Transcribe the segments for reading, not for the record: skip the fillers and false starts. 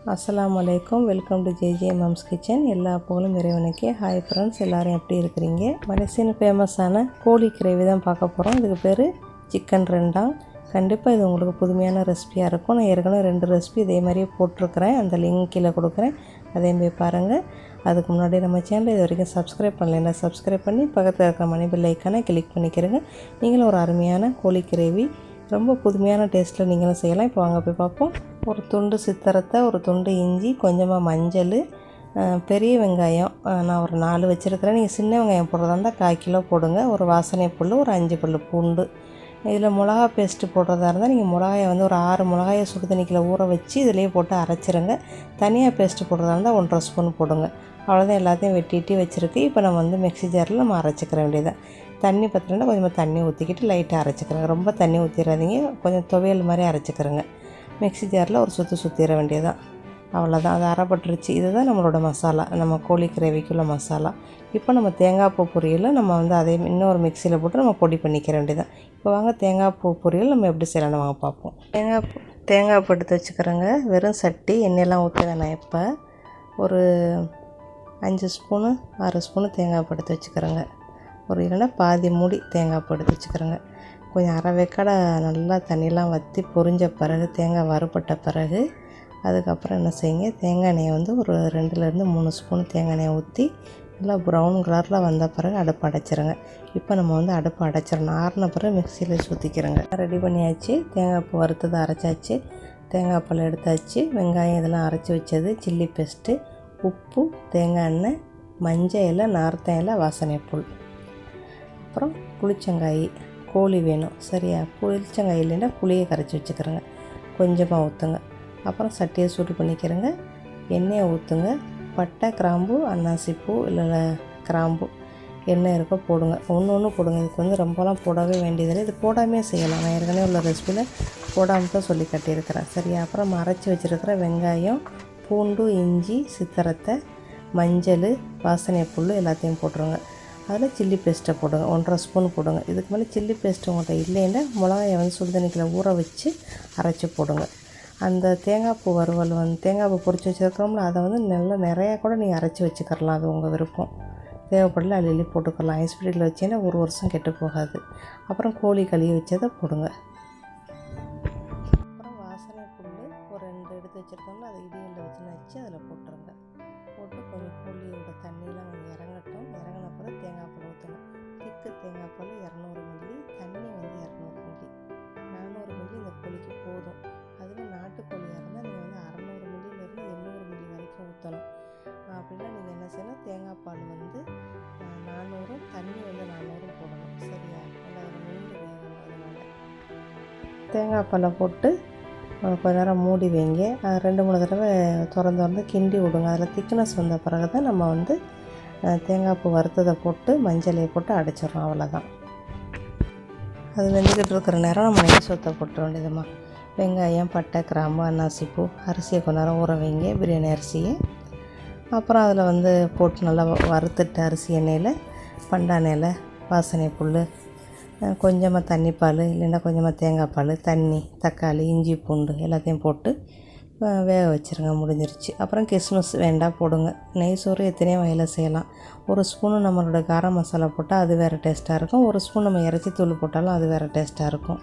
அஸ்ஸலாமு அலைக்கும். Welcome to JJ mumps kitchen. எல்லா புகழும் இறைவனுக்கே. ஹாய் ஃப்ரெண்ட்ஸ், எல்லோரும் எப்படி இருக்கிறீங்க? மலேசியன் ஃபேமஸான கோழி கிரேவி தான் பார்க்க போகிறோம். இதுக்கு பேர் சிக்கன் ரெண்டாங். கண்டிப்பாக இது உங்களுக்கு புதுமையான ரெசிபியாக இருக்கும். நான் ஏற்கனவே 2 ரெசிபி இதே மாதிரியே போட்டிருக்கிறேன். அந்த லிங்க் கீழே கொடுக்குறேன், அதையும் போய் பாருங்கள். அதுக்கு முன்னாடி நம்ம சேனலை இது வரைக்கும் சப்ஸ்கிரைப் பண்ணலைன்னா சப்ஸ்கிரைப் பண்ணி பக்கத்தில் இருக்கிற மணி பெல் ஐக்கானை கிளிக் பண்ணிக்கிறேங்க. நீங்களும் ஒரு அருமையான கோழி கிரேவி ரொம்ப புதுமையான டேஸ்ட்டில் நீங்களும் செய்யலாம். இப்போ வாங்க போய் பார்ப்போம். ஒரு துண்டு சித்திரத்தை, ஒரு துண்டு இஞ்சி, கொஞ்சமாக மஞ்சள், பெரிய வெங்காயம் நான் ஒரு 4 வச்சுருக்கிறேன். நீங்கள் சின்ன வெங்காயம் போடுறதா இருந்தால் 1/4 கிலோ போடுங்க. ஒரு வாசனை புல், ஒரு 5 பல் பூண்டு. இதில் மிளகா பேஸ்ட்டு போடுறதா இருந்தால் நீங்கள் மிளகாயை வந்து ஒரு 6 மிளகாயை சுடு தண்ணிக்கில் ஊற வச்சு இதிலேயே போட்டு அரைச்சிருங்க. தனியாக பேஸ்ட்டு போடுறதா இருந்தால் 1.5 ஸ்பூன் போடுங்க. அவ்வளோதான், எல்லாத்தையும் வெட்டிட்டு வச்சுருக்கு. இப்போ நம்ம வந்து மிக்ஸி ஜாரில் நம்ம அரைச்சிக்கிற வேண்டியதான். தண்ணி பற்றினா கொஞ்சமாக தண்ணி ஊற்றிக்கிட்டு லைட்டாக அரைச்சிக்கிறேங்க. ரொம்ப தண்ணி ஊற்றிடாதீங்க, கொஞ்சம் துவையல் மாதிரி அரைச்சிக்கிறேங்க. மிக்ஸி ஜாரில் ஒரு சுற்றிட வேண்டியதான். அவ்வளோதான், அது அரைப்பட்டுருச்சு. இதுதான் நம்மளோட மசாலா, நம்ம கோழி கிரேவிக்குள்ள மசாலா. இப்போ நம்ம தேங்காய் பூ பொரியல் நம்ம வந்து அதே இன்னொரு மிக்சியில் போட்டு நம்ம பொடி பண்ணிக்கிற வேண்டியதான். இப்போ வாங்க தேங்காய் பூ பொரியல் நம்ம எப்படி செய்யலாம்னு வாங்க பார்ப்போம். தேங்காய் பூ எடுத்து வச்சுக்கிறேங்க. வெறும் சட்டி, எண்ணெயெல்லாம் ஊற்ற வேணாம். இப்போ ஒரு 5 ஸ்பூனு 6 ஸ்பூனு தேங்காய் பூ எடுத்து வச்சுக்கிறேங்க. ஒரு இல்லைன்னா பாதி மூடி தேங்காய் பூ எடுத்து வச்சுக்கிறேங்க. கொஞ்சம் அரை வேக்காடை நல்லா தண்ணியெலாம் வற்றி பொரிஞ்ச பிறகு, தேங்காய் வறுபட்ட பிறகு, அதுக்கப்புறம் என்ன செய்யுங்க, தேங்காய் எண்ணெயை வந்து ஒரு 2லேருந்து 3 ஸ்பூன் தேங்காய் எண்ணெயை ஊற்றி நல்லா ப்ரௌன் கலரில் வந்த பிறகு அடுப்பு அடைச்சிருங்க. இப்போ நம்ம வந்து அடுப்பு அடைச்சிடணும். ஆறின பிறகு மிக்சியில் சுற்றிக்கிறோங்க. ரெடி பண்ணியாச்சு. தேங்காய் பூ வறுத்தது அரைச்சாச்சு, தேங்காய் பால் எடுத்தாச்சு, வெங்காயம் இதெல்லாம் அரைச்சி வச்சது, சில்லி பேஸ்ட்டு, உப்பு, தேங்காய் எண்ணெய், மஞ்சள் இலை, நார்த்தன் இலை, வாசனை புல், அப்புறம் புளிச்சங்காய், கோழி வேணும் சரியா. புளிச்சங்காய் இல்லைன்னா புளியை கரைச்சி வச்சுக்கிறேங்க. கொஞ்சமாக ஊற்றுங்க. அப்புறம் சட்டியை சூடு பண்ணிக்கிறேங்க. எண்ணெயை ஊற்றுங்க. பட்டை, கிராம்பு, அன்னாசி பூ இல்லை கிராம்பு எண்ணெய் இருக்கோ போடுங்க. ஒன்று போடுங்க. இதுக்கு வந்து ரொம்பலாம் போடவே வேண்டியதில்லை. இது போடாமே செய்யலாம். நான் ஏற்கனவே உள்ள ரெசிபியில் போடாமல் தான் சொல்லி கட்டியிருக்கிறேன் சரியா. அப்புறம் அரைச்சி வச்சுருக்கிற வெங்காயம், பூண்டு, இஞ்சி, சித்திரத்தை, மஞ்சள், வாசனை புல் எல்லாத்தையும் போட்டுருங்க. அதில் சில்லி பேஸ்ட்டை போடுங்க. 1.5 ஸ்பூன் போடுங்க. இதுக்கு மேலே சில்லி பேஸ்ட்டு உங்கள்கிட்ட இல்லைன்னா மிளகாயை வந்து சுடுதண்ணிக்கில் ஊற வச்சு அரைச்சி போடுங்க. அந்த தேங்காய் பூ வறுவல் வந்து தேங்காய் பூ பொரிச்சு வச்சுருக்கிறோம்ல, அதை வந்து நல்லா நிறையா கூட நீங்கள் அரைச்சி வச்சுக்கிறலாம். அது உங்கள் விருப்பம். தேவைப்படல அள்ளி போட்டுக்கலாம். ஐஸ் ஃப்ரீஜில் வச்சிங்கன்னா 1 வருஷம் கெட்டு போகாது. அப்புறம் கோழி கழுவி வச்சதை போடுங்க. அப்புறம் வாசனை புல் ஒரு 2 எடுத்து வச்சுருக்கோம்ல, அதை இடியில் வச்சு நச்சு அதில் போட்டுருங்க. போட்டு கொஞ்சம் கோழியோட தண்ணியெலாம் கொஞ்சம் இறங்கட்டும். இறங்கின பிறகு தேங்காய் பால் ஊற்றணும். திக்கு தேங்காய் பால் 200 மில்லி, தண்ணி வந்து 200 மில்லி, 400 மில்லி இந்த கோழிக்கு போதும். அதுவே நாட்டுக்கோழியாக இருந்தால் நீங்கள் வந்து 600 மில்லியிலேருந்து 800 மில்லி வரைக்கும் ஊற்றணும். அப்படின்னா நீங்கள் என்ன செய்யணும், தேங்காய் பால் வந்து 400, தண்ணி வந்து 400 போடணும் சரியா. நல்லா மீண்டு வேகணும். அதனால் தேங்காய் பாலை போட்டு கொஞ்ச நேரம் மூடி வைங்க. 2-3 தடவை திறந்து கிண்டி விடுங்க. அதில் திக்னஸ் வந்த பிறகு தான் நம்ம வந்து தேங்காய் பூ வறுத்ததை போட்டு மஞ்சளையை போட்டு அடைச்சிடறோம். அவ்வளோதான். அது வெந்துக்கிட்டு இருக்கிற நேரம் நம்ம நெய் சோத்தை போட்ட வேண்டியதுமா. வெங்காயம், பட்டை, கிராம்பு, அன்னாசி பூ, அரிசியை கொஞ்ச நேரம் ஊற வைங்க, பிரியாணி அரிசியை. அப்புறம் அதில் வந்து போட்டு நல்லா வறுத்துட்டு அரிசி எண்ணெயில் பண்டான இலை, வாசனை புல், கொஞ்சமாக தண்ணி பால் இல்லைன்னா கொஞ்சமாக தேங்காய் பால், தண்ணி, தக்காளி, இஞ்சி, பூண்டு எல்லாத்தையும் போட்டு வேக வச்சுருங்க. முடிஞ்சிருச்சு. அப்புறம் கிஸ்மிஸ் வேண்டாம் போடுங்க. நெய் சோறு எத்தனையோ வகையில் செய்யலாம். 1 ஸ்பூனு நம்மளோட காரம் மசாலா போட்டால் அது வேறு டேஸ்ட்டாக இருக்கும். 1 ஸ்பூன் நம்ம இறைச்சி தூள் போட்டாலும் அது வேறு டேஸ்ட்டாக இருக்கும்.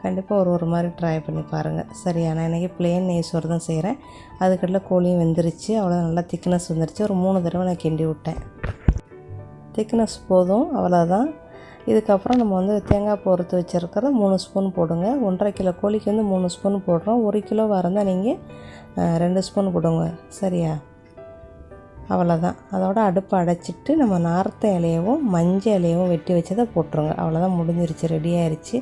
கண்டிப்பாக ஒரு மாதிரி ட்ரை பண்ணி பாருங்கள் சரியா. நான் இன்றைக்கி ப்ளெயின் நெய் சோறு தான் செய்கிறேன். அதுக்கடல கோழியும் வெந்துருச்சு. அவ்வளோ நல்லா திக்னஸ் வந்துருச்சு. ஒரு 3 தடவை நான் கிண்டி விட்டேன். திக்னஸ் போதும், அவ்வளோதான். இதுக்கப்புறம் நம்ம வந்து தேங்காய் பூ வறுத்து வச்சுருக்கிறத 3 ஸ்பூன் போடுங்க. 1.5 கிலோ கோழிக்கு வந்து 3 ஸ்பூன் போடுறோம். 1 கிலோவாக இருந்தால் நீங்கள் 2 ஸ்பூன் போடுங்க சரியா. அவ்வளோதான். அதோட அடுப்பை அடைச்சிட்டு நம்ம நார்த்த இலையவும் மஞ்சள் இலையவும் வெட்டி வச்சதை போட்டுருங்க. அவ்வளோதான், முடிஞ்சிருச்சு, ரெடி ஆயிடுச்சு.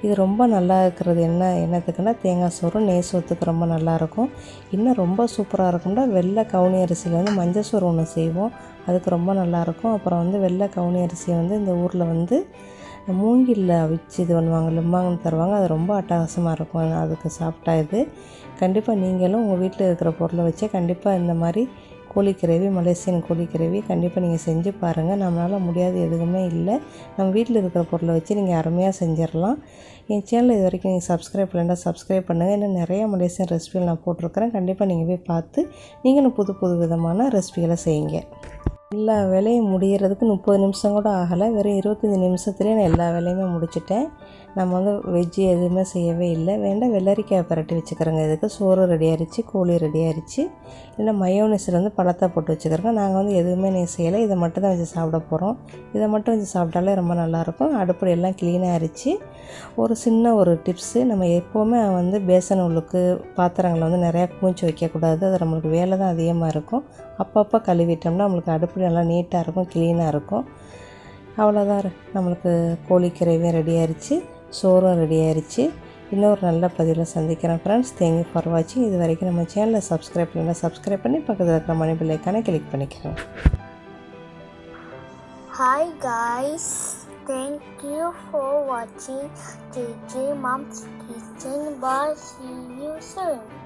இது ரொம்ப நல்லா இருக்கிறது என்னத்துக்குன்னா தேங்காய் சோறு நெய் சோத்துக்கு ரொம்ப நல்லாயிருக்கும். இன்னும் ரொம்ப சூப்பராக இருக்கும்னா வெள்ளை கவுனி அரிசியில் வந்து மஞ்சள் சோறு ஒன்று செய்வோம். அதுக்கு ரொம்ப நல்லாயிருக்கும். அப்புறம் வந்து வெள்ளை கவுனி அரிசியை வந்து இந்த ஊரில் வந்து மூங்கிலில் அவிச்சு இது பண்ணுவாங்க, லிம்பாங்கன்னு தருவாங்க. அது ரொம்ப அட்டகாசமாக இருக்கும். அதுக்கு சாப்பிட்டா இது கண்டிப்பாக நீங்களும் உங்கள் வீட்டில் இருக்கிற பொருளை வச்சே கண்டிப்பாக இந்த மாதிரி கோழி கிரேவி, மலேசியன் கோழி கிரேவி கண்டிப்பாக நீங்கள் செஞ்சு பாருங்கள். நம்மளால் முடியாது எதுவுமே இல்லை. நம்ம வீட்டில் இருக்கிற பொருளை வச்சு நீங்கள் அருமையாக செஞ்சிடலாம். என் சேனல் இது வரைக்கும் நீங்கள் சப்ஸ்கிரைப் பண்ணலைன்னா சப்ஸ்கிரைப் பண்ணுங்கள். இன்னும் நிறையா மலேசியன் ரெசிபிகள் நான் போட்டிருக்கிறேன். கண்டிப்பாக நீங்கள் போய் பார்த்து நீங்களும் புது புது விதமான ரெசிபிகளை செய்யுங்க. எல்லா வேலையும் முடிகிறதுக்கு 30 நிமிஷம் கூட ஆகலை. வெறும் 25 நிமிஷத்துலேயே நான் எல்லா வேலையுமே முடிச்சிட்டேன். நம்ம வந்து வெஜ்ஜு எதுவுமே செய்யவே இல்லை. வேண்டாம் வெள்ளரிக்காய் பரட்டி வச்சுக்கிறோங்க. இதுக்கு சோறு ரெடி ஆகிடுச்சு, கோழி ரெடி ஆகிடுச்சு. இல்லை மயோனீஸில் வந்து பழத்தை போட்டு வச்சுக்கிறோங்க. நாங்கள் வந்து எதுவுமே செய்யலை. இதை மட்டும் தான் வச்சு சாப்பிட போகிறோம். இதை மட்டும் வச்சு சாப்பிட்டாலே ரொம்ப நல்லாயிருக்கும். அடுப்பு எல்லாம் க்ளீனாக ஆகிடுச்சு. ஒரு சின்ன ஒரு டிப்ஸு, நம்ம எப்போவுமே வந்து பேசன் உள்ளுக்கு பாத்திரங்களை வந்து நிறையா குமிச்சு வைக்கக்கூடாது. அது நம்மளுக்கு வேலை தான் அதிகமாக இருக்கும். அப்பப்போ கழுவிட்டோம்னா நம்மளுக்கு அடுப்பு நல்லா நீட்டாக இருக்கும், க்ளீனாக இருக்கும். அவ்வளோதான், நம்மளுக்கு கோழி கிரேவியும் ரெடி ஆகிடுச்சு, சோறும் ரெடி ஆகிடுச்சு. இன்னொரு நல்ல பதிவில் சந்திக்கிறேன் ஃப்ரெண்ட்ஸ். தேங்க்யூ ஃபார் வாட்சிங். இது வரைக்கும் நம்ம சேனலை சப்ஸ்கிரைப் பண்ணலாம், சப்ஸ்கிரைப் பண்ணி பக்கத்தில் இருக்கிற மணி பெல் ஐக்கானை கிளிக் பண்ணிக்கிறேன். Hi guys, thank you for watching JJ Mom's Kitchen. Bye, see you soon.